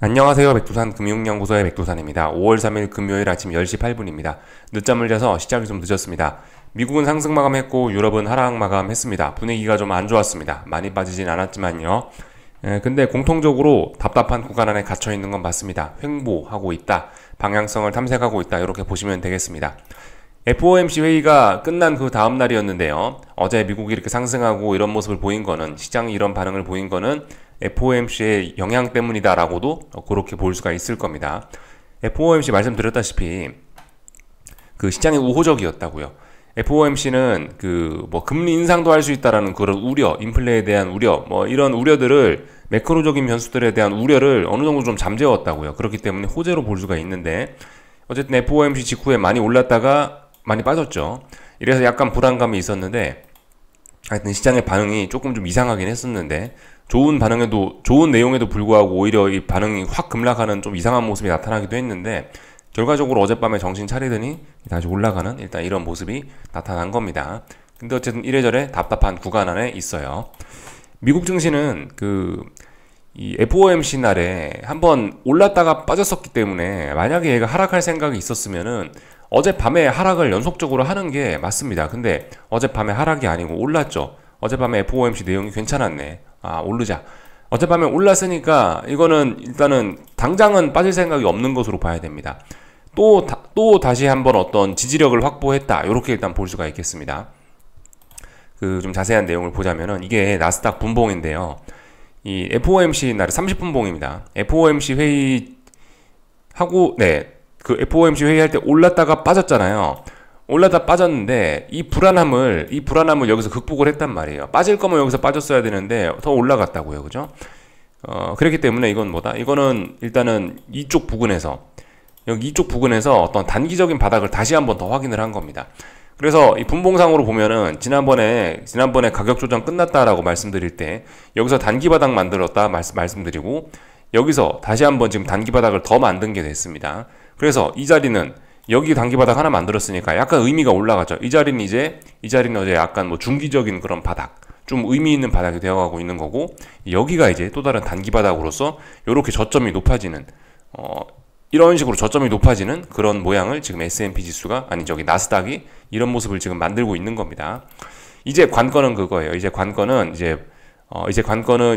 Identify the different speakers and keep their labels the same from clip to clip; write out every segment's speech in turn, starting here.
Speaker 1: 안녕하세요. 백두산 금융연구소의 백두산입니다. 5월 3일 금요일 아침 10시 8분입니다. 늦잠을 자서 시작이 좀 늦었습니다. 미국은 상승 마감했고 유럽은 하락 마감했습니다. 분위기가 좀 안 좋았습니다. 많이 빠지진 않았지만요. 근데 공통적으로 답답한 구간 안에 갇혀 있는 건 맞습니다. 횡보하고 있다. 방향성을 탐색하고 있다. 이렇게 보시면 되겠습니다. FOMC 회의가 끝난 그 다음 날이었는데요. 어제 미국이 이렇게 상승하고 이런 모습을 보인 거는, 시장이 이런 반응을 보인 거는 FOMC의 영향 때문이다라고도 그렇게 볼 수가 있을 겁니다. FOMC 말씀드렸다시피 그 시장이 우호적이었다고요. FOMC는 그 뭐 금리 인상도 할 수 있다라는 그런 우려, 인플레에 대한 우려, 뭐 이런 우려들을, 매크로적인 변수들에 대한 우려를 어느 정도 좀 잠재웠다고요. 그렇기 때문에 호재로 볼 수가 있는데, 어쨌든 FOMC 직후에 많이 올랐다가 많이 빠졌죠. 이래서 약간 불안감이 있었는데, 하여튼 시장의 반응이 조금 좀 이상하긴 했었는데, 좋은 내용에도 불구하고 오히려 이 반응이 확 급락하는 좀 이상한 모습이 나타나기도 했는데, 결과적으로 어젯밤에 정신 차리더니 다시 올라가는 일단 이런 모습이 나타난 겁니다. 근데 어쨌든 이래저래 답답한 구간 안에 있어요. 미국 증시는 이 FOMC 날에 한번 올랐다가 빠졌었기 때문에, 만약에 얘가 하락할 생각이 있었으면은 어젯밤에 하락을 연속적으로 하는 게 맞습니다. 근데 어젯밤에 하락이 아니고 올랐죠. 어젯밤에 FOMC 내용이 괜찮았네. 오르자. 어젯밤에 올랐으니까 이거는 일단은 당장은 빠질 생각이 없는 것으로 봐야 됩니다. 또 다시 한번 어떤 지지력을 확보했다. 이렇게 일단 볼 수가 있겠습니다. 좀 자세한 내용을 보자면은, 이게 나스닥 분봉인데요. 이 FOMC 날에 30분 봉입니다. FOMC 회의하고, 그 FOMC 회의할 때 올랐다가 빠졌잖아요. 올랐다 빠졌는데 이 불안함을 여기서 극복을 했단 말이에요. 빠질 거면 여기서 빠졌어야 되는데 더 올라갔다고요. 그죠? 그렇기 때문에 이거는 일단은 이쪽 부근에서 어떤 단기적인 바닥을 다시 한번 더 확인을 한 겁니다. 그래서 이 분봉상으로 보면은 지난번에 가격 조정 끝났다라고 말씀드릴 때 여기서 단기 바닥 만들었다 말씀드리고, 여기서 다시 한번 지금 단기 바닥을 더 만든 게 됐습니다. 그래서 이 자리는 여기 단기 바닥 하나 만들었으니까 약간 의미가 올라가죠. 이 자리는 어제 약간 뭐 중기적인 그런 바닥, 좀 의미 있는 바닥이 되어가고 있는 거고, 여기가 이제 또 다른 단기 바닥으로서 이렇게 저점이 높아지는, 이런 식으로 저점이 높아지는 그런 모양을 지금 S&P 지수가, 나스닥이 이런 모습을 지금 만들고 있는 겁니다. 이제 관건은 그거예요. 이제 관건은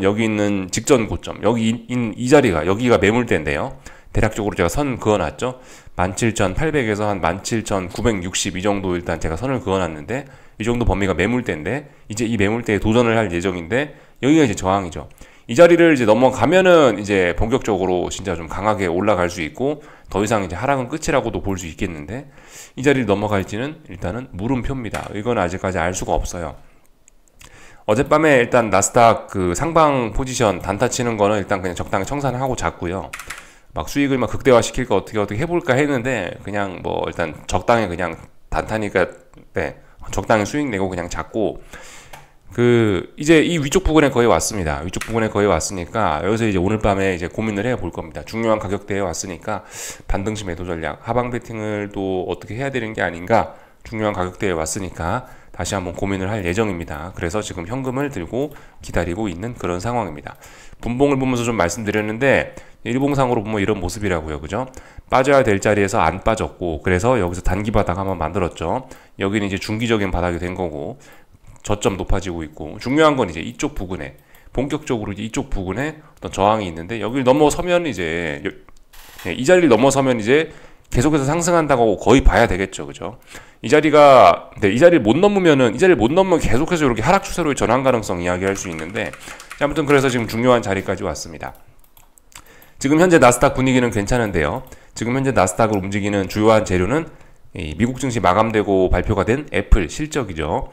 Speaker 1: 여기 있는 직전 고점, 이 자리가, 여기가 매물대인데요. 대략적으로 제가 선 그어놨죠. 17,800에서 한 17,960 이 정도 일단 제가 선을 그어놨는데, 이 정도 범위가 매물대인데, 이제 이 매물대에 도전을 할 예정인데, 여기가 이제 저항이죠. 이 자리를 이제 넘어가면은 이제 본격적으로 진짜 좀 강하게 올라갈 수 있고, 더 이상 이제 하락은 끝이라고도 볼 수 있겠는데, 이 자리를 넘어갈지는 일단은 물음표입니다. 이건 아직까지 알 수가 없어요. 어젯밤에 일단 나스닥 상방 포지션 단타 치는 거는 일단 그냥 적당히 청산을 하고 잤고요. 막 수익을 막 극대화 시킬 거 어떻게 해볼까 했는데, 그냥 뭐 일단 적당히 그냥 단타니까 적당히 수익 내고 그냥 잤고, 이제 이 위쪽 부근에 거의 왔습니다. 위쪽 부근에 거의 왔으니까 여기서 이제 오늘 밤에 이제 고민을 해볼 겁니다. 중요한 가격대에 왔으니까 반등시 매도 전략, 하방 베팅을 또 어떻게 해야 되는 게 아닌가, 중요한 가격대에 왔으니까 다시 한번 고민을 할 예정입니다. 그래서 지금 현금을 들고 기다리고 있는 그런 상황입니다. 분봉을 보면서 좀 말씀드렸는데, 일봉상으로 보면 이런 모습이라고요. 그죠? 빠져야 될 자리에서 안 빠졌고, 그래서 여기서 단기 바닥 한번 만들었죠. 여기는 이제 중기적인 바닥이 된 거고, 저점 높아지고 있고, 중요한 건 이제 이쪽 부근에, 본격적으로 이쪽 부근에 어떤 저항이 있는데, 여기를 넘어서면 이제 이 자리를 넘어서면 이제 계속해서 상승한다고 거의 봐야 되겠죠. 그죠? 이 자리를 못 넘으면 계속해서 이렇게 하락 추세로의 전환 가능성 이야기할 수 있는데, 아무튼 그래서 지금 중요한 자리까지 왔습니다. 지금 현재 나스닥 분위기는 괜찮은데요. 지금 현재 나스닥을 움직이는 주요한 재료는 미국 증시 마감되고 발표가 된 애플 실적이죠.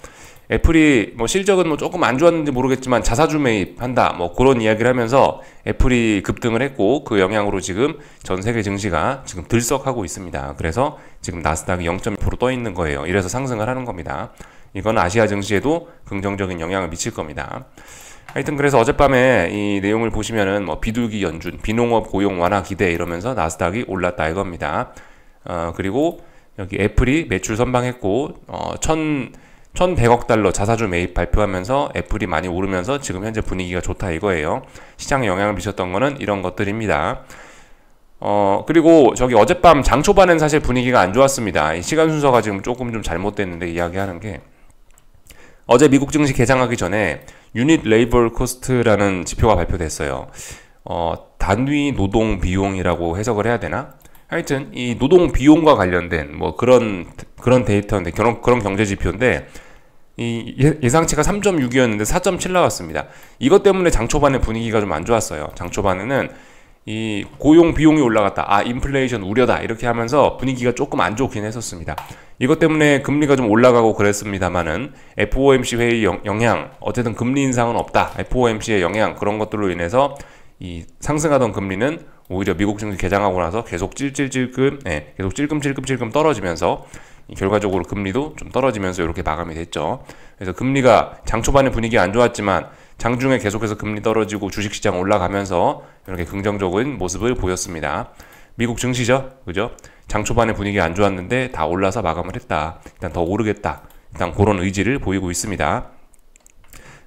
Speaker 1: 애플이 실적은 조금 안 좋았는지 모르겠지만 자사주 매입한다, 그런 이야기를 하면서 애플이 급등을 했고, 그 영향으로 지금 전 세계 증시가 지금 들썩하고 있습니다. 그래서 지금 나스닥이 0.2% 떠 있는 거예요. 이래서 상승을 하는 겁니다. 이건 아시아 증시에도 긍정적인 영향을 미칠 겁니다. 하여튼 그래서 어젯밤에 이 내용을 보시면은 비둘기 연준, 비농업 고용 완화 기대 이러면서 나스닥이 올랐다 이겁니다. 그리고 여기 애플이 매출 선방했고, $1,100억 달러 자사주 매입 발표하면서 애플이 많이 오르면서 지금 현재 분위기가 좋다 이거예요. 시장에 영향을 미쳤던 거는 이런 것들입니다. 그리고 저기 어젯밤 장 초반엔 사실 분위기가 안 좋았습니다. 이 시간 순서가 지금 조금 좀 잘못됐는데 이야기하는 게, 어제 미국 증시 개장하기 전에 유닛 레이버 코스트라는 지표가 발표됐어요. 단위 노동 비용이라고 해석을 해야 되나? 하여튼 이 노동 비용과 관련된 뭐 그런 데이터인데, 그런 경제 지표인데, 이 예상치가 3.6이었는데 4.7 나왔습니다. 이것 때문에 장 초반에 분위기가 좀 안 좋았어요. 장 초반에는 이 고용 비용이 올라갔다, 인플레이션 우려다, 이렇게 하면서 분위기가 조금 안 좋긴 했었습니다. 이것 때문에 금리가 좀 올라가고 그랬습니다만은 FOMC 회의 영향, 어쨌든 금리 인상은 없다, FOMC의 영향, 그런 것들로 인해서 이 상승하던 금리는 오히려 미국 증시 개장하고 나서 계속 계속 찔끔찔끔 떨어지면서 결과적으로 금리도 좀 떨어지면서 이렇게 마감이 됐죠. 그래서 금리가 장 초반에 분위기 안 좋았지만 장중에 계속해서 금리 떨어지고 주식시장 올라가면서 이렇게 긍정적인 모습을 보였습니다. 미국 증시죠, 그죠? 장 초반에 분위기 안 좋았는데 다 올라서 마감을 했다. 일단 더 오르겠다. 일단 그런 의지를 보이고 있습니다.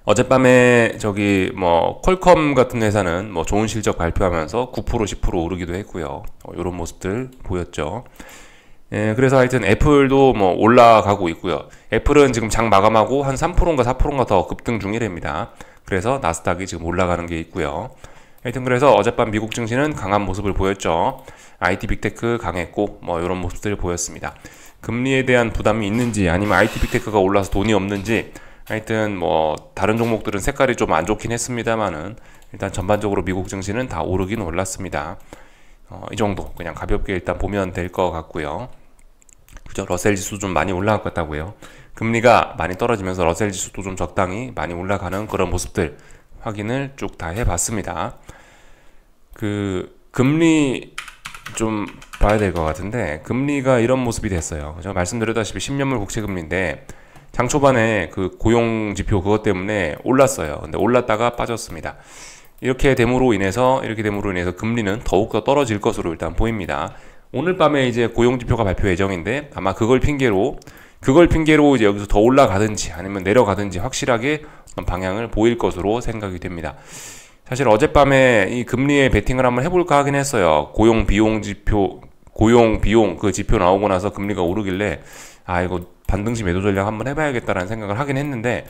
Speaker 1: 어젯밤에 저기 뭐 퀄컴 같은 회사는 뭐 좋은 실적 발표하면서 9% 10% 오르기도 했고요. 이런 모습들 보였죠. 그래서 하여튼 애플도 뭐 올라가고 있고요. 애플은 지금 장 마감하고 한 3%인가 4%인가 더 급등 중이랍니다. 그래서 나스닥이 지금 올라가는 게 있고요. 하여튼 그래서 어젯밤 미국 증시는 강한 모습을 보였죠. IT 빅테크 강했고 뭐 이런 모습들을 보였습니다. 금리에 대한 부담이 있는지 아니면 IT 빅테크가 올라서 돈이 없는지, 하여튼 뭐 다른 종목들은 색깔이 좀 안 좋긴 했습니다만은 일단 전반적으로 미국 증시는 다 오르긴 올랐습니다. 이 정도 그냥 가볍게 일단 보면 될 것 같고요. 그죠? 러셀 지수 좀 많이 올라갈 것 같다고요. 금리가 많이 떨어지면서 러셀 지수도 좀 적당히 많이 올라가는 그런 모습들 확인을 쭉 다 해봤습니다. 금리 좀 봐야 될 것 같은데, 금리가 이런 모습이 됐어요. 제가 말씀드렸다시피 10년물 국채금리인데 장 초반에 그 고용 지표 그것 때문에 올랐어요. 근데 올랐다가 빠졌습니다. 이렇게 됨으로 인해서 금리는 더욱더 떨어질 것으로 일단 보입니다. 오늘 밤에 이제 고용 지표가 발표 예정인데 아마 그걸 핑계로 이제 여기서 더 올라가든지 아니면 내려가든지 확실하게 어떤 방향을 보일 것으로 생각이 됩니다. 사실 어젯밤에 이 금리에 베팅을 한번 해볼까 하긴 했어요. 고용 비용 그 지표 나오고 나서 금리가 오르길래 이거 반등시 매도 전략 한번 해봐야겠다라는 생각을 하긴 했는데,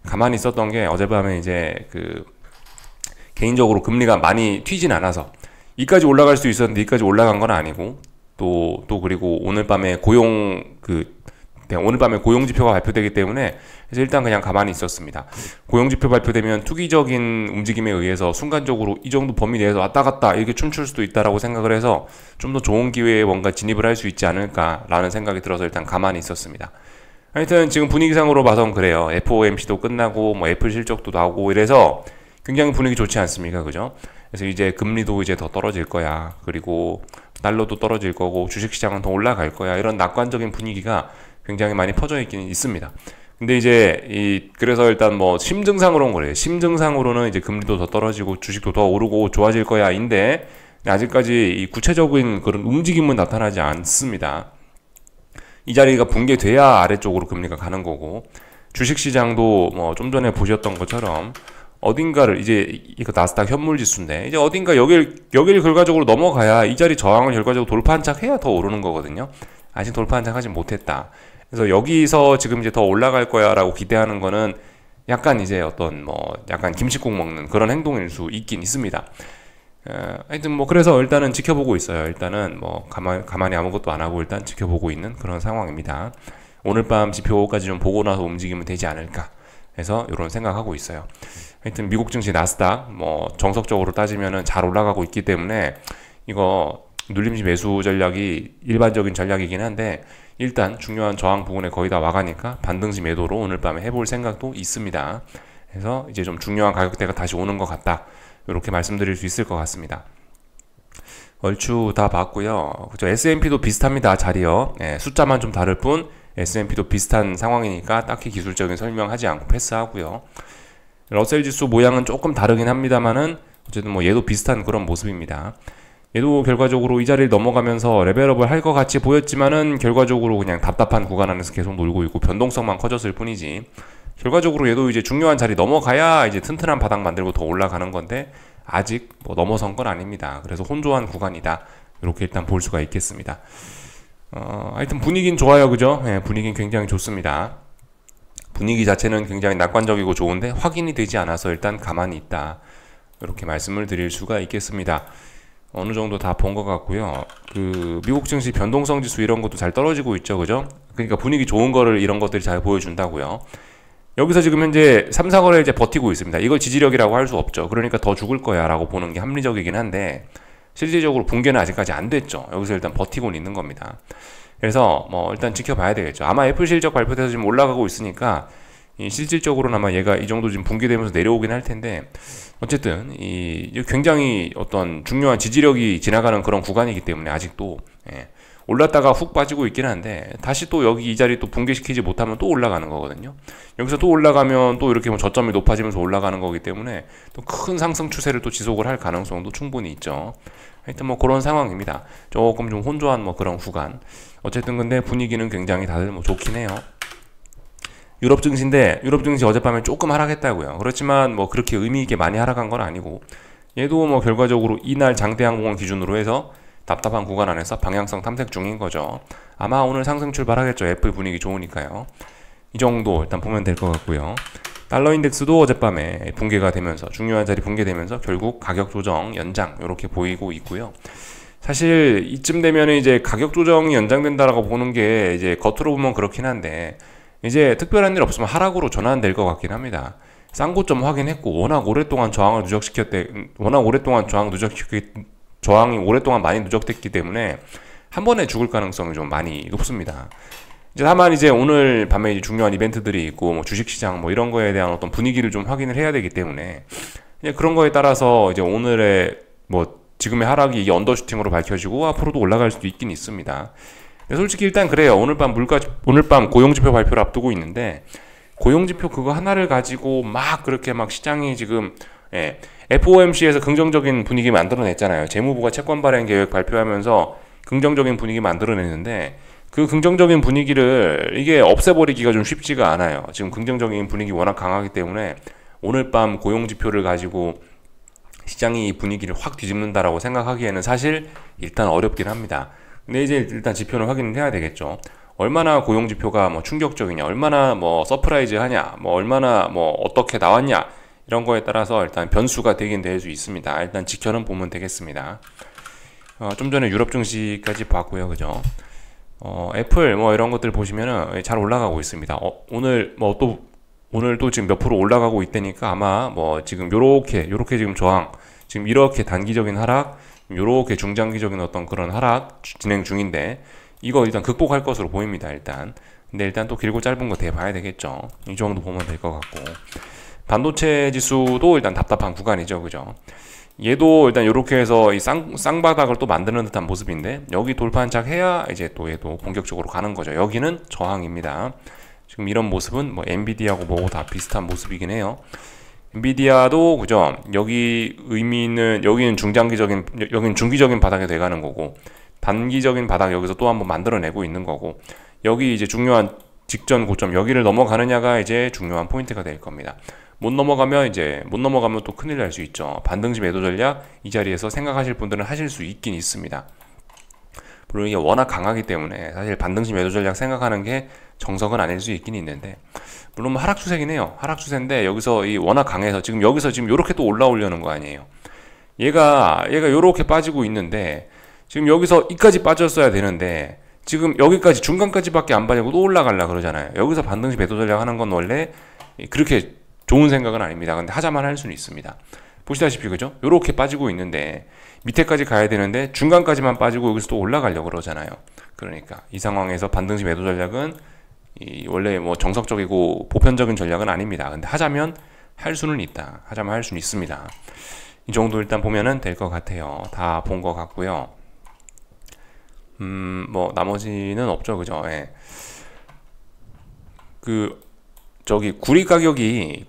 Speaker 1: 가만히 있었던 게 어젯밤에 이제 개인적으로 금리가 많이 튀진 않아서 이까지 올라갈 수 있었는데 이까지 올라간 건 아니고, 또 그리고 오늘 밤에 고용 지표가 발표되기 때문에 그래서 일단 그냥 가만히 있었습니다. 고용 지표 발표되면 투기적인 움직임에 의해서 순간적으로 이 정도 범위 내에서 왔다 갔다 이렇게 춤출 수도 있다라고 생각을 해서 좀 더 좋은 기회에 뭔가 진입을 할 수 있지 않을까라는 생각이 들어서 일단 가만히 있었습니다. 하여튼 지금 분위기상으로 봐선 그래요. FOMC도 끝나고 뭐 애플 실적도 나오고 이래서 굉장히 분위기 좋지 않습니까? 그죠? 그래서 이제 금리도 이제 더 떨어질 거야. 그리고 달러도 떨어질 거고 주식시장은 더 올라갈 거야. 이런 낙관적인 분위기가 굉장히 많이 퍼져 있긴 있습니다. 근데 이제 그래서 일단 뭐 심증상으로는 그래요. 심증상으로는 이제 금리도 더 떨어지고 주식도 더 오르고 좋아질 거야인데 아직까지 이 구체적인 그런 움직임은 나타나지 않습니다. 이 자리가 붕괴돼야 아래쪽으로 금리가 가는 거고, 주식시장도 뭐 좀 전에 보셨던 것처럼 어딘가를 이거 나스닥 현물지수인데 이제 어딘가 여길 결과적으로 넘어가야 이 자리 저항을 결과적으로 돌파한 척 해야 더 오르는 거거든요. 아직 돌파한 척 하지 못했다. 그래서 여기서 지금 이제 더 올라갈 거야라고 기대하는 거는 약간 이제 약간 김칫국 먹는 그런 행동일 수 있긴 있습니다. 하여튼 뭐 그래서 일단은 지켜보고 있어요. 일단은 뭐 가만히 아무것도 안 하고 일단 지켜보고 있는 그런 상황입니다. 오늘 밤 지표까지 좀 보고 나서 움직이면 되지 않을까 해서 이런 생각하고 있어요. 하여튼 미국 증시 나스닥 뭐 정석적으로 따지면은 잘 올라가고 있기 때문에 이거 눌림시 매수 전략이 일반적인 전략이긴 한데 일단 중요한 저항 부분에 거의 다 와가니까 반등시 매도로 오늘 밤에 해볼 생각도 있습니다. 그래서 이제 좀 중요한 가격대가 다시 오는 것 같다. 이렇게 말씀드릴 수 있을 것 같습니다. 얼추 다 봤고요. 그죠? S&P도 비슷합니다. 자리요. 숫자만 좀 다를 뿐 S&P도 비슷한 상황이니까 딱히 기술적인 설명하지 않고 패스하고요. 러셀 지수 모양은 조금 다르긴 합니다만은 어쨌든 뭐 얘도 비슷한 그런 모습입니다. 얘도 결과적으로 이 자리를 넘어가면서 레벨업을 할 것 같이 보였지만은 결과적으로 그냥 답답한 구간 안에서 계속 놀고 있고 변동성만 커졌을 뿐이지, 결과적으로 얘도 이제 중요한 자리 넘어가야 이제 튼튼한 바닥 만들고 더 올라가는 건데 아직 뭐 넘어선 건 아닙니다. 그래서 혼조한 구간이다, 이렇게 일단 볼 수가 있겠습니다. 하여튼 분위기는 좋아요, 그죠? 예, 분위기는 굉장히 좋습니다. 분위기 자체는 굉장히 낙관적이고 좋은데 확인이 되지 않아서 일단 가만히 있다, 이렇게 말씀을 드릴 수가 있겠습니다. 어느 정도 다 본 것 같고요. 그 미국 증시 변동성 지수 이런 것도 잘 떨어지고 있죠, 그죠? 그러니까 분위기 좋은 거를 이런 것들이 잘 보여준다고요. 여기서 지금 현재 3, 4거래 이제 버티고 있습니다. 이걸 지지력이라고 할 수 없죠. 그러니까 더 죽을 거야 라고 보는 게 합리적이긴 한데 실질적으로 붕괴는 아직까지 안 됐죠. 여기서 일단 버티고는 있는 겁니다. 그래서 뭐 일단 지켜봐야 되겠죠. 아마 애플 실적 발표돼서 지금 올라가고 있으니까 실질적으로는 아마 얘가 이 정도 지금 붕괴되면서 내려오긴 할 텐데, 어쨌든 이 굉장히 어떤 중요한 지지력이 지나가는 그런 구간이기 때문에 아직도 올랐다가 훅 빠지고 있긴 한데 다시 또 여기 이 자리 또 붕괴시키지 못하면 또 올라가는 거거든요. 여기서 또 올라가면 또 이렇게 뭐 저점이 높아지면서 올라가는 거기 때문에 또 큰 상승 추세를 또 지속을 할 가능성도 충분히 있죠. 하여튼 뭐 그런 상황입니다. 조금 좀 혼조한 뭐 그런 구간. 어쨌든 근데 분위기는 굉장히 다들 뭐 좋긴 해요. 유럽 증시인데 유럽 증시 어젯밤에 조금 하락했다고요. 그렇지만 뭐 그렇게 의미 있게 많이 하락한 건 아니고, 얘도 뭐 결과적으로 이날 장대항공을 기준으로 해서 답답한 구간 안에서 방향성 탐색 중인 거죠. 아마 오늘 상승 출발하겠죠. 애플 분위기 좋으니까요. 이 정도 일단 보면 될 것 같고요. 달러 인덱스도 어젯밤에 붕괴가 되면서 중요한 자리 붕괴되면서 결국 가격 조정 연장 이렇게 보이고 있고요. 사실 이쯤 되면 이제 가격 조정이 연장된다라고 보는 게 이제 겉으로 보면 그렇긴 한데 이제 특별한 일 없으면 하락으로 전환될 것 같긴 합니다. 싼 고점 확인했고 워낙 오랫동안 저항을 저항이 오랫동안 많이 누적됐기 때문에 한 번에 죽을 가능성이 좀 많이 높습니다. 이제 다만 이제 오늘 밤에 이제 중요한 이벤트들이 있고 뭐 주식시장 뭐 이런 거에 대한 어떤 분위기를 좀 확인을 해야 되기 때문에 이제 그런 거에 따라서 이제 오늘의 뭐 지금의 하락이 이게 언더슈팅으로 밝혀지고 앞으로도 올라갈 수도 있긴 있습니다. 솔직히 일단 그래요. 오늘 밤 고용지표 발표를 앞두고 있는데 고용지표 그거 하나를 가지고 막 그렇게 막 시장이 지금 FOMC에서 긍정적인 분위기 만들어냈잖아요. 재무부가 채권 발행 계획 발표하면서 긍정적인 분위기 만들어냈는데 그 긍정적인 분위기를 이게 없애버리기가 좀 쉽지가 않아요. 지금 긍정적인 분위기 워낙 강하기 때문에 오늘 밤 고용지표를 가지고 시장이 이 분위기를 확 뒤집는다라고 생각하기에는 사실 일단 어렵긴 합니다. 근데 이제 일단 지표는 확인을 해야 되겠죠. 얼마나 고용지표가 뭐 충격적이냐, 얼마나 뭐 서프라이즈하냐, 뭐 얼마나 뭐 어떻게 나왔냐, 이런 거에 따라서 일단 변수가 되긴 될 수 있습니다. 일단 지켜는 보면 되겠습니다. 좀 전에 유럽 증시까지 봤고요, 그죠? 애플 뭐 이런 것들 보시면은 잘 올라가고 있습니다. 오늘 또 지금 몇 프로 올라가고 있다니까 아마 뭐 지금 요렇게 지금 저항, 지금 이렇게 단기적인 하락, 요렇게 중장기적인 어떤 그런 하락 진행 중인데 이거 일단 극복할 것으로 보입니다. 근데 일단 또 길고 짧은 거 대봐야 되겠죠. 이 정도 보면 될 것 같고, 반도체 지수도 일단 답답한 구간이죠, 그죠? 얘도 일단 이렇게 해서 이 쌍바닥을 또 만드는 듯한 모습인데 여기 돌파한착 해야 이제 또 얘도 본격적으로 가는 거죠. 여기는 저항입니다. 지금 이런 모습은 뭐 엔비디아하고 뭐고 다 비슷한 모습이긴 해요. 엔비디아도 그죠? 여기는 중기적인 바닥에 돼가는 거고, 단기적인 바닥 여기서 또 한번 만들어내고 있는 거고, 여기 이제 중요한 직전 고점 여기를 넘어가느냐가 이제 중요한 포인트가 될 겁니다. 못 넘어가면 또 큰일 날 수 있죠. 반등시 매도 전략 이 자리에서 생각하실 분들은 하실 수 있긴 있습니다. 물론 이게 워낙 강하기 때문에 사실 반등시 매도 전략 생각하는 게 정석은 아닐 수 있긴 있는데, 물론 뭐 하락 추세긴 해요. 하락 추세인데 여기서 이 워낙 강해서 지금 요렇게 또 올라오려는 거 아니에요. 얘가 요렇게 빠지고 있는데 지금 여기서 이까지 빠졌어야 되는데 지금 여기까지 중간까지밖에 안 빠지고 또 올라가려 그러잖아요. 여기서 반등시 매도 전략 하는 건 원래 그렇게 좋은 생각은 아닙니다. 근데 하자만 할 수는 있습니다. 보시다시피 그죠? 요렇게 빠지고 있는데 밑에까지 가야 되는데 중간까지만 빠지고 여기서 또 올라가려고 그러잖아요. 그러니까 이 상황에서 반등시 매도 전략은 원래 뭐 정석적이고 보편적인 전략은 아닙니다. 근데 하자면 할 수는 있습니다. 이 정도 일단 보면은 될 것 같아요. 다 본 것 같고요. 뭐 나머지는 없죠, 그죠? 예. 저기 구리 가격이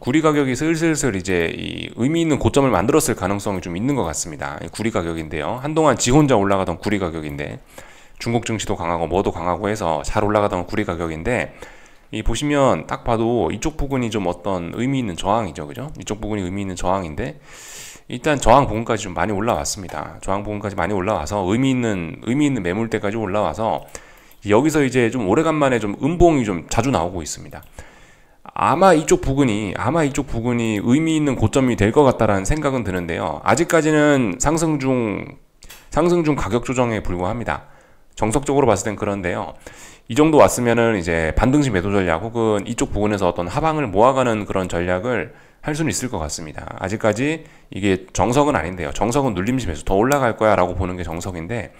Speaker 1: 슬슬 이제 이 의미 있는 고점을 만들었을 가능성이 좀 있는 것 같습니다. 구리 가격인데요. 한동안 지 혼자 올라가던 구리 가격인데 중국 증시도 강하고 뭐도 강하고 해서 잘 올라가던 구리 가격인데 이 보시면 딱 봐도 이쪽 부분이 좀 어떤 의미 있는 저항이죠, 그죠? 이쪽 부분이 의미 있는 저항인데 일단 저항 부분까지 좀 많이 올라왔습니다. 저항 부분까지 많이 올라와서 의미 있는 매물대까지 올라와서 여기서 이제 좀 오래간만에 좀 음봉이 좀 자주 나오고 있습니다. 아마 이쪽 부분이 의미 있는 고점이 될 것 같다라는 생각은 드는데요. 아직까지는 상승 중 가격 조정에 불과합니다. 정석적으로 봤을 땐 그런데요. 이 정도 왔으면은 이제 반등시 매도 전략 혹은 이쪽 부분에서 어떤 하방을 모아가는 그런 전략을 할 수는 있을 것 같습니다. 아직까지 이게 정석은 아닌데요. 정석은 눌림시 매수 더 올라갈 거야 라고 보는 게 정석인데,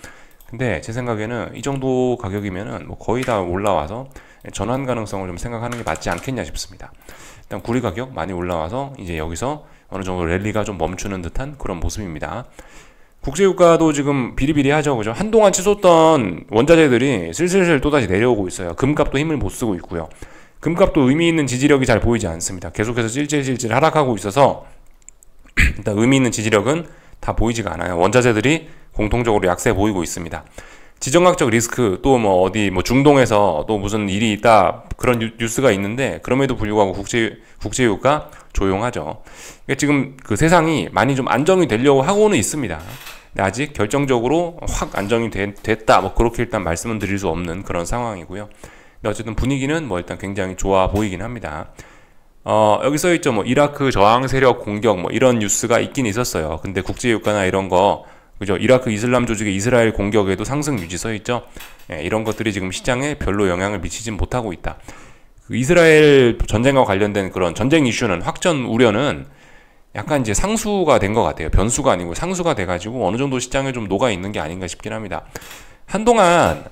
Speaker 1: 근데 제 생각에는 이 정도 가격이면은 뭐 거의 다 올라와서 전환 가능성을 좀 생각하는 게 맞지 않겠냐 싶습니다. 일단 구리 가격 많이 올라와서 이제 여기서 어느 정도 랠리가 좀 멈추는 듯한 그런 모습입니다. 국제유가도 지금 비리비리하죠, 그죠? 한동안 치솟던 원자재들이 슬슬 또다시 내려오고 있어요. 금값도 힘을 못 쓰고 있고요. 금값도 의미 있는 지지력이 잘 보이지 않습니다. 계속해서 찔찔 하락하고 있어서 일단 의미 있는 지지력은 다 보이지가 않아요. 원자재들이 공통적으로 약세 보이고 있습니다. 지정학적 리스크 또 뭐 어디 뭐 중동에서 또 무슨 일이 있다 그런 뉴스가 있는데 그럼에도 불구하고 국제유가 조용하죠. 그러니까 지금 그 세상이 많이 좀 안정이 되려고 하고는 있습니다. 근데 아직 결정적으로 확 안정이 됐다 뭐 그렇게 일단 말씀은 드릴 수 없는 그런 상황이고요. 근데 어쨌든 분위기는 뭐 일단 굉장히 좋아 보이긴 합니다. 여기 써 있죠. 뭐 이라크 저항 세력 공격 뭐 이런 뉴스가 있긴 있었어요. 근데 국제유가나 이런 거 그죠? 이라크 이슬람 조직의 이스라엘 공격에도 상승 유지 써 있죠. 예, 이런 것들이 지금 시장에 별로 영향을 미치진 못하고 있다. 그 이스라엘 전쟁과 관련된 그런 전쟁 이슈는 확전 우려는 약간 이제 상수가 된 것 같아요. 변수가 아니고 상수가 돼가지고 어느 정도 시장에 좀 녹아 있는 게 아닌가 싶긴 합니다. 한동안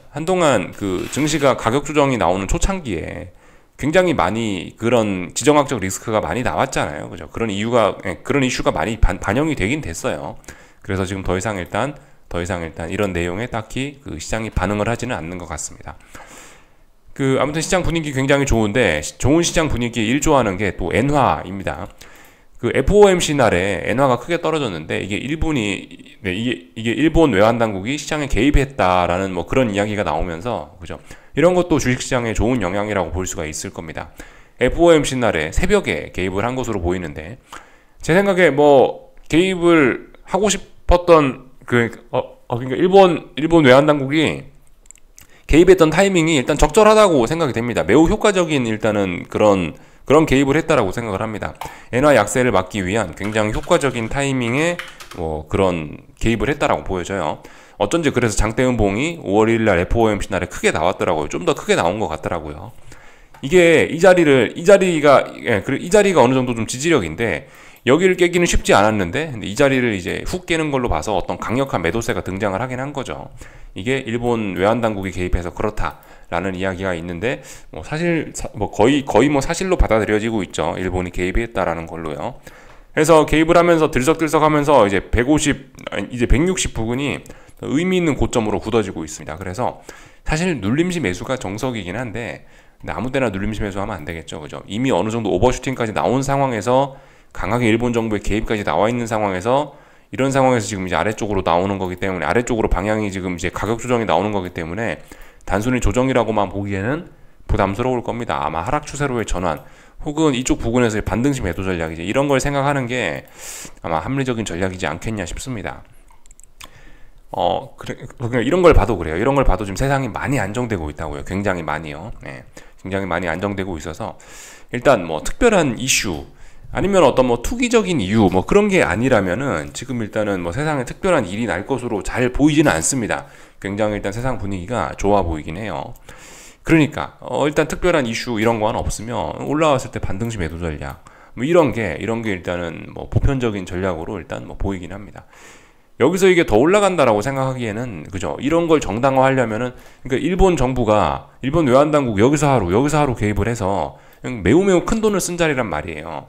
Speaker 1: 그 증시가 가격 조정이 나오는 초창기에 굉장히 많이 그런 지정학적 리스크가 많이 나왔잖아요. 그죠? 그런 이슈가 많이 반영이 되긴 됐어요. 그래서 지금 더 이상 일단 이런 내용에 딱히 그 시장이 반응을 하지는 않는 것 같습니다. 아무튼 시장 분위기 굉장히 좋은데 좋은 시장 분위기에 일조하는 게 또 엔화입니다. 그 FOMC 날에 엔화가 크게 떨어졌는데 이게 일본 외환 당국이 시장에 개입했다라는 뭐 그런 이야기가 나오면서 그죠? 이런 것도 주식시장에 좋은 영향이라고 볼 수가 있을 겁니다. FOMC 날에 새벽에 개입을 한 것으로 보이는데 제 생각에 뭐 개입을 하고 싶었던 그러니까 일본 외환 당국이 개입했던 타이밍이 일단 적절하다고 생각이 됩니다. 매우 효과적인 일단은 그런 개입을 했다라고 생각을 합니다. 엔화 약세를 막기 위한 굉장히 효과적인 타이밍에 뭐 그런 개입을 했다라고 보여져요. 어쩐지 그래서 장대음봉이 5월 1일 날 FOMC 날에 크게 나왔더라고요. 좀 더 크게 나온 것 같더라고요. 이게 이 자리가 어느 정도 좀 지지력인데 여기를 깨기는 쉽지 않았는데 근데 이 자리를 이제 훅 깨는 걸로 봐서 어떤 강력한 매도세가 등장을 하긴 한 거죠. 이게 일본 외환 당국이 개입해서 그렇다라는 이야기가 있는데 뭐 사실 뭐 거의 뭐 사실로 받아들여지고 있죠. 일본이 개입했다라는 걸로요. 그래서 개입을 하면서 들썩들썩하면서 이제 160 부근이 의미 있는 고점으로 굳어지고 있습니다. 그래서 사실 눌림시 매수가 정석이긴 한데 근데 아무 때나 눌림시 매수하면 안 되겠죠, 그죠? 이미 어느 정도 오버슈팅까지 나온 상황에서 강하게 일본 정부의 개입까지 나와 있는 상황에서 이런 상황에서 지금 이제 아래쪽으로 나오는 거기 때문에 아래쪽으로 방향이 지금 이제 가격 조정이 나오는 거기 때문에 단순히 조정이라고만 보기에는 부담스러울 겁니다. 아마 하락 추세로의 전환 혹은 이쪽 부근에서의 반등시 매도 전략이지 이런 걸 생각하는 게 아마 합리적인 전략이지 않겠냐 싶습니다. 이런 걸 봐도 그래요. 이런 걸 봐도 지금 세상이 많이 안정되고 있다고요. 굉장히 많이요. 네, 굉장히 많이 안정되고 있어서 일단 뭐 특별한 이슈 아니면 어떤 뭐 투기적인 이유 뭐 그런 게 아니라면은 지금 일단은 뭐 세상에 특별한 일이 날 것으로 잘 보이지는 않습니다. 굉장히 일단 세상 분위기가 좋아 보이긴 해요. 그러니까 일단 특별한 이슈 이런 거 하나 없으면 올라왔을 때 반등시 매도 전략 뭐 이런 게 일단은 뭐 보편적인 전략으로 일단 뭐 보이긴 합니다. 여기서 이게 더 올라간다라고 생각하기에는 그죠? 이런 걸 정당화하려면은 그러니까 일본 정부가 일본 외환 당국 여기서 하루 개입을 해서 매우 큰 돈을 쓴 자리란 말이에요.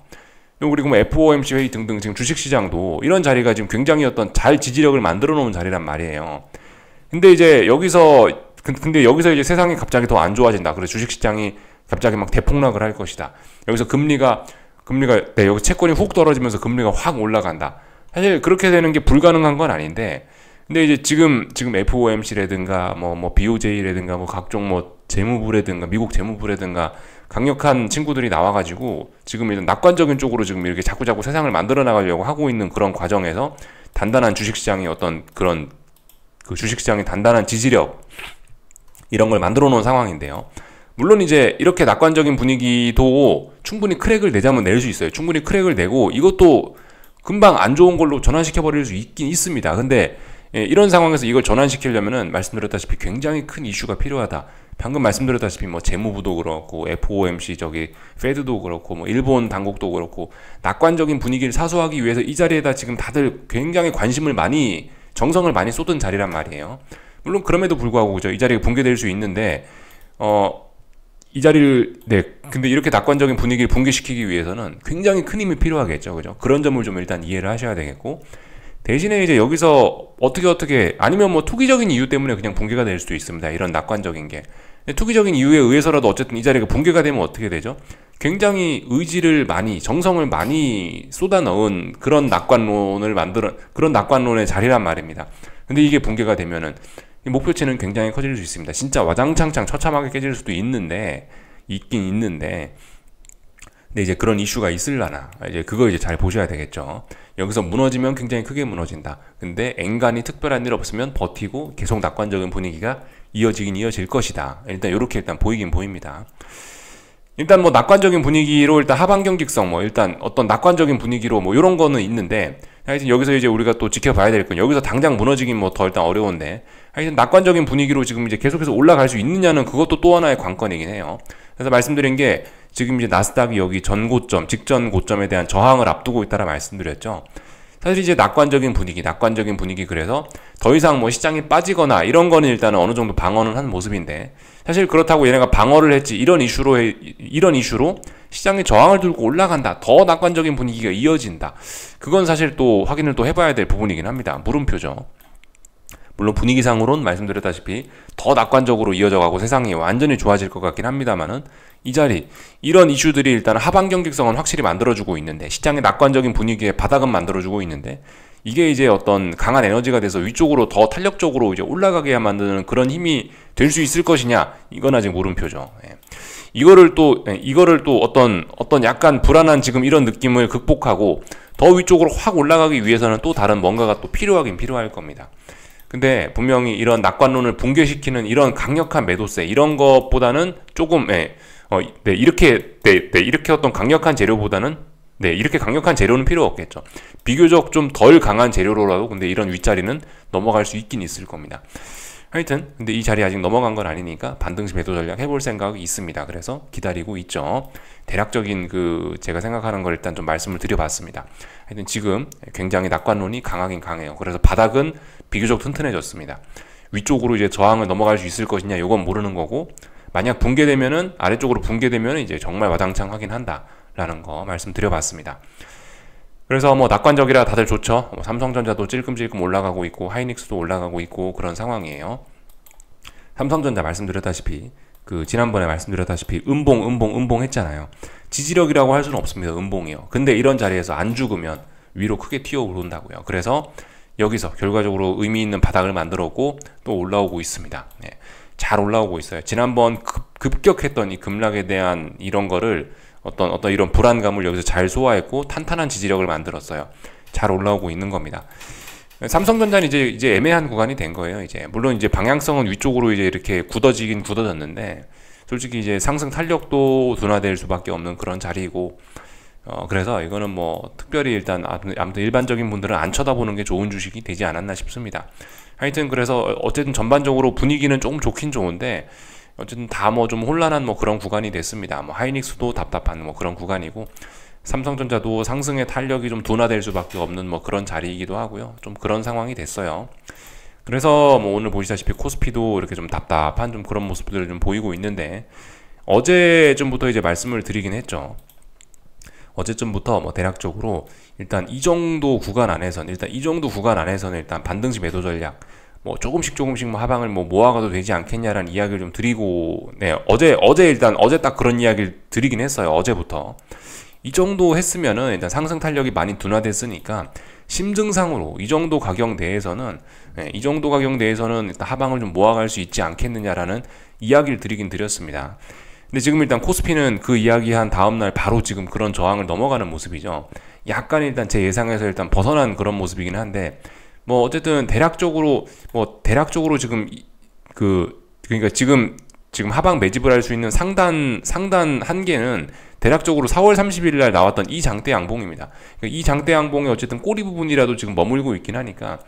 Speaker 1: 그리고 뭐 FOMC 회의 등등 지금 주식시장도 이런 자리가 지금 굉장히 어떤 잘 지지력을 만들어 놓은 자리란 말이에요. 근데 여기서 이제 세상이 갑자기 더 안 좋아진다. 그래서 주식시장이 갑자기 막 대폭락을 할 것이다. 여기서 금리가 네, 여기 채권이 훅 떨어지면서 금리가 확 올라간다. 사실 그렇게 되는 게 불가능한 건 아닌데, 근데 이제 지금 FOMC라든가 뭐 BOJ라든가 뭐 각종 뭐 재무부라든가 미국 재무부라든가 강력한 친구들이 나와가지고 지금 이런 낙관적인 쪽으로 지금 이렇게 자꾸자꾸 세상을 만들어 나가려고 하고 있는 그런 과정에서 단단한 주식시장의 어떤 그런 그 주식시장의 단단한 지지력 이런 걸 만들어 놓은 상황인데요. 물론 이제 이렇게 낙관적인 분위기도 충분히 크랙을 내자면 낼 수 있어요. 충분히 크랙을 내고 이것도 금방 안 좋은 걸로 전환시켜 버릴 수 있긴 있습니다. 근데 이런 상황에서 이걸 전환시키려면은 말씀드렸다시피 굉장히 큰 이슈가 필요하다. 방금 말씀드렸다시피 뭐 재무부도 그렇고 FOMC 페드도 그렇고 뭐 일본 당국도 그렇고 낙관적인 분위기를 사수하기 위해서 이 자리에다 지금 다들 굉장히 정성을 많이 쏟은 자리란 말이에요. 물론 그럼에도 불구하고 그죠, 이 자리가 붕괴될 수 있는데 이 자리를 근데 이렇게 낙관적인 분위기를 붕괴시키기 위해서는 굉장히 큰 힘이 필요하겠죠, 그죠? 그런 점을 좀 일단 이해를 하셔야 되겠고, 대신에 이제 여기서 어떻게 아니면 뭐 투기적인 이유 때문에 그냥 붕괴가 될 수도 있습니다. 이런 낙관적인 게. 투기적인 이유에 의해서라도 어쨌든 이 자리가 붕괴가 되면 어떻게 되죠? 굉장히 정성을 많이 쏟아 넣은 그런 낙관론의 자리란 말입니다. 근데 이게 붕괴가 되면은 목표치는 굉장히 커질 수 있습니다. 진짜 와장창창 처참하게 깨질 수도 있는데, 근데 이제 그런 이슈가 있을라나, 이제 그거 이제 잘 보셔야 되겠죠. 여기서 무너지면 굉장히 크게 무너진다. 근데 엔간히 특별한 일 없으면 버티고 계속 낙관적인 분위기가 이어질 것이다. 일단 보이긴 보입니다. 일단 뭐 낙관적인 분위기로 일단 하반경직성 일단 어떤 낙관적인 분위기로 이런 거는 있는데, 하여튼 여기서 이제 우리가 또 지켜봐야 될 건, 여기서 당장 무너지긴 더 일단 어려운데, 하여튼 낙관적인 분위기로 지금 이제 계속해서 올라갈 수 있느냐는 그것도 또 하나의 관건이긴 해요. 그래서 말씀드린 게 지금 이제 나스닥이 여기 직전 고점에 대한 저항을 앞두고 있다라 말씀드렸죠. 사실 이제 낙관적인 분위기, 그래서 더 이상 시장이 빠지거나 이런 거는 일단은 어느 정도 방어는 한 모습인데, 사실 그렇다고 얘네가 방어를 했지 이런 이슈로 시장이 저항을 들고 올라간다, 더 낙관적인 분위기가 이어진다, 그건 사실 또 확인을 또 해봐야 될 부분이긴 합니다. 물음표죠. 물론 분위기상으로는 말씀드렸다시피 더 낙관적으로 이어져가고 세상이 완전히 좋아질 것 같긴 합니다만은, 이 자리, 이런 이슈들이 일단 하반경직성은 확실히 만들어주고 있는데, 시장의 낙관적인 분위기의 바닥은 만들어주고 있는데, 이게 이제 어떤 강한 에너지가 돼서 위쪽으로 더 탄력적으로 이제 올라가게 만드는 그런 힘이 될 수 있을 것이냐, 이건 아직 물음표죠. 이거를 또 어떤 약간 불안한 지금 이런 느낌을 극복하고 더 위쪽으로 확 올라가기 위해서는 또 다른 뭔가가 또 필요할 겁니다. 근데 분명히 이런 낙관론을 붕괴시키는 이런 강력한 매도세, 이런 것보다는 조금 이렇게 어떤 강력한 재료보다는 이렇게 강력한 재료는 필요 없겠죠. 비교적 좀 덜 강한 재료로라도 근데 이런 윗자리는 넘어갈 수 있긴 있을 겁니다. 하여튼 근데 이 자리 아직 넘어간 건 아니니까 반등시 매도 전략 해볼 생각이 있습니다. 그래서 기다리고 있죠. 대략적인 제가 생각하는 걸 일단 좀 말씀을 드려봤습니다. 하여튼 지금 굉장히 낙관론이 강하긴 강해요. 그래서 바닥은 비교적 튼튼해졌습니다. 위쪽으로 이제 저항을 넘어갈 수 있을 것이냐, 이건 모르는 거고, 만약 아래쪽으로 붕괴되면은 이제 정말 와장창 하긴 한다라는 거 말씀드려봤습니다. 그래서 낙관적이라 다들 좋죠. 삼성전자도 찔끔찔끔 올라가고 있고, 하이닉스도 올라가고 있고, 그런 상황이에요. 삼성전자 말씀드렸다시피, 지난번에 말씀드렸다시피, 음봉 했잖아요. 지지력이라고 할 수는 없습니다. 음봉이요. 근데 이런 자리에서 안 죽으면 위로 크게 튀어오른다고요. 그래서 여기서 결과적으로 의미 있는 바닥을 만들었고, 또 올라오고 있습니다. 잘 올라오고 있어요. 지난번 급격했던 이 급락에 대한 이런 거를 어떤 이런 불안감을 여기서 잘 소화했고 탄탄한 지지력을 만들었어요. 잘 올라오고 있는 겁니다. 삼성전자는 이제 애매한 구간이 된 거예요. 물론 이제 방향성은 위쪽으로 이제 이렇게 굳어졌는데, 솔직히 이제 상승 탄력도 둔화될 수밖에 없는 그런 자리이고, 그래서 이거는 특별히 일단 아무튼 일반적인 분들은 안 쳐다보는 게 좋은 주식이 되지 않았나 싶습니다. 하여튼 그래서 어쨌든 전반적으로 분위기는 조금 좋긴 좋은데, 어쨌든 다 좀 혼란한 그런 구간이 됐습니다. 하이닉스도 답답한 그런 구간이고, 삼성전자도 상승의 탄력이 좀 둔화될 수밖에 없는 그런 자리이기도 하고요. 좀 그런 상황이 됐어요. 그래서 오늘 보시다시피 코스피도 이렇게 좀 답답한 좀 그런 모습들을 좀 보이고 있는데, 어제쯤부터 이제 말씀을 드리긴 했죠. 어제쯤부터 대략적으로 일단 이 정도 구간 안에서는 일단 반등시 매도 전략, 뭐 조금씩 뭐 하방을 뭐 모아가도 되지 않겠냐라는 이야기를 좀 드리고, 네, 어제 딱 그런 이야기를 드리긴 했어요. 어제부터. 이 정도 했으면은 일단 상승 탄력이 많이 둔화됐으니까 심증상으로 이 정도 가격 내에서는, 네, 이 정도 가격 내에서는 일단 하방을 좀 모아갈 수 있지 않겠느냐라는 이야기를 드리긴 드렸습니다. 근데 지금 일단 코스피는 그 이야기한 다음날 바로 지금 그런 저항을 넘어가는 모습이죠. 약간 일단 제 예상에서 일단 벗어난 그런 모습이긴 한데, 뭐 어쨌든 대략적으로 지금 그러니까 지금 하방 매집을 할 수 있는 상단 한계는 대략적으로 4월 30일 날 나왔던 이 장대 양봉입니다. 그러니까 이 장대 양봉의 어쨌든 꼬리 부분이라도 지금 머물고 있긴 하니까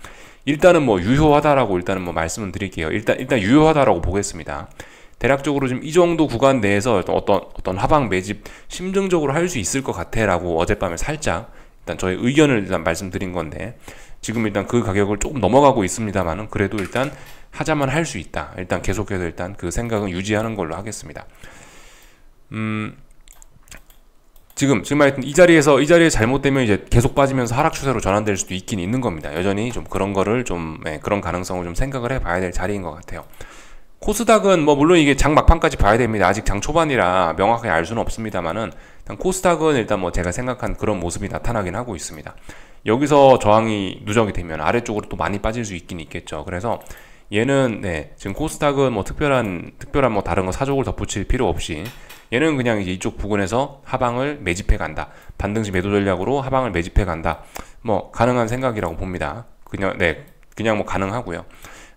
Speaker 1: 일단은 뭐 유효하다라고 일단은 뭐 말씀을 드릴게요. 일단 유효하다라고 보겠습니다. 대략적으로 지금 이 정도 구간 내에서 어떤 하방 매집 심증적으로 할 수 있을 것 같아라고 어젯밤에 살짝 일단 저의 의견을 일단 말씀드린 건데, 지금 일단 그 가격을 조금 넘어가고 있습니다만은 그래도 일단 하자만 할 수 있다. 일단 계속해서 일단 그 생각은 유지하는 걸로 하겠습니다. 지금 하여튼 이 자리에 잘못되면 이제 계속 빠지면서 하락 추세로 전환될 수도 있긴 있는 겁니다. 여전히 좀 그런 거를 좀, 네, 그런 가능성을 좀 생각을 해봐야 될 자리인 것 같아요. 코스닥은 뭐 물론 이게 장 막판까지 봐야 됩니다. 아직 장 초반이라 명확하게 알 수는 없습니다만은 일단 코스닥은 일단 뭐 제가 생각한 그런 모습이 나타나긴 하고 있습니다. 여기서 저항이 누적이 되면 아래쪽으로 또 많이 빠질 수 있긴 있겠죠. 그래서 얘는, 네, 지금 코스닥은 뭐 특별한 뭐 다른 거 사족을 덧붙일 필요 없이 얘는 그냥 이제 이쪽 부근에서 하방을 매집해 간다. 반등시 매도 전략으로 하방을 매집해 간다. 뭐 가능한 생각이라고 봅니다. 그냥 뭐 가능하고요.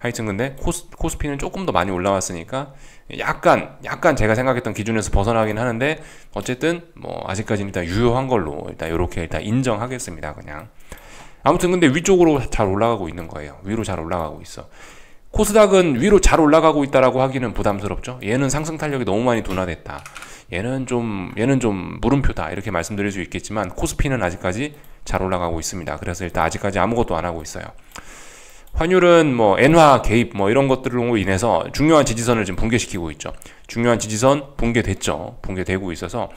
Speaker 1: 하여튼 근데 코스피는 조금 더 많이 올라왔으니까 약간 제가 생각했던 기준에서 벗어나긴 하는데 어쨌든 뭐 아직까지는 일단 유효한 걸로 일단 요렇게 일단 인정하겠습니다. 그냥 아무튼 근데 위쪽으로 잘 올라가고 있는 거예요. 위로 잘 올라가고 있어. 코스닥은 위로 잘 올라가고 있다라고 하기는 부담스럽죠. 얘는 상승 탄력이 너무 많이 둔화됐다. 얘는 좀 물음표다 이렇게 말씀드릴 수 있겠지만 코스피는 아직까지 잘 올라가고 있습니다. 그래서 일단 아직까지 아무것도 안 하고 있어요. 환율은 뭐 엔화 개입 뭐 이런 것들로 인해서 중요한 지지선을 지금 붕괴시키고 있죠. 중요한 지지선 붕괴되고 있어서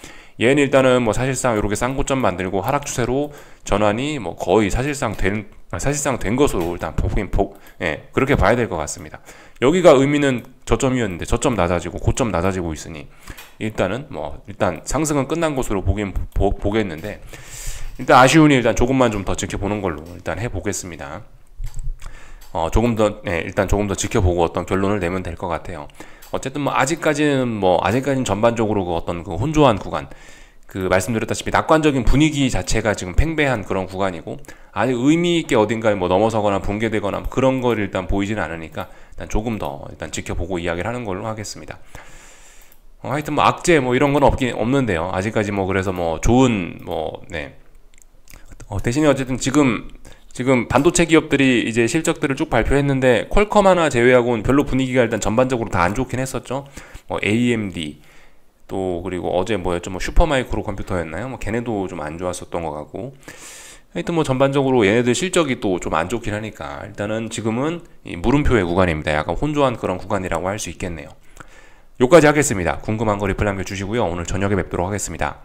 Speaker 1: 얘는 일단은 뭐 사실상 이렇게 쌍고점 만들고 하락 추세로 전환이 뭐 거의 사실상 된 것으로 일단 그렇게 봐야 될 것 같습니다. 여기가 의미는 저점이었는데 저점 낮아지고 고점 낮아지고 있으니 일단 상승은 끝난 것으로 보겠는데, 일단 아쉬우니 일단 조금만 좀 더 지켜보는 걸로 일단 해보겠습니다. 조금 더 지켜보고 어떤 결론을 내면 될 것 같아요. 어쨌든 뭐 아직까지는 전반적으로 그 어떤 그 혼조한 구간, 그 말씀드렸다시피 낙관적인 분위기 자체가 지금 팽배한 그런 구간이고 아직 의미 있게 어딘가에 뭐 넘어서거나 붕괴되거나 그런 걸 일단 보이지는 않으니까 일단 조금 더 일단 지켜보고 이야기를 하는 걸로 하겠습니다. 하여튼 뭐 악재 뭐 이런 건 없는데요. 아직까지 뭐 그래서 뭐 좋은 대신에 어쨌든 지금 반도체 기업들이 이제 실적들을 쭉 발표했는데 퀄컴 하나 제외하고는 별로 분위기가 일단 전반적으로 다 안 좋긴 했었죠. 뭐 AMD 또 그리고 어제 뭐였죠? 뭐 슈퍼마이크로 컴퓨터였나요? 뭐 걔네도 좀 안 좋았었던 것 같고. 하여튼 뭐 전반적으로 얘네들 실적이 또 좀 안 좋긴 하니까 일단은 지금은 이 물음표의 구간입니다. 약간 혼조한 그런 구간이라고 할 수 있겠네요. 여기까지 하겠습니다. 궁금한 거 리플 남겨주시고요. 오늘 저녁에 뵙도록 하겠습니다.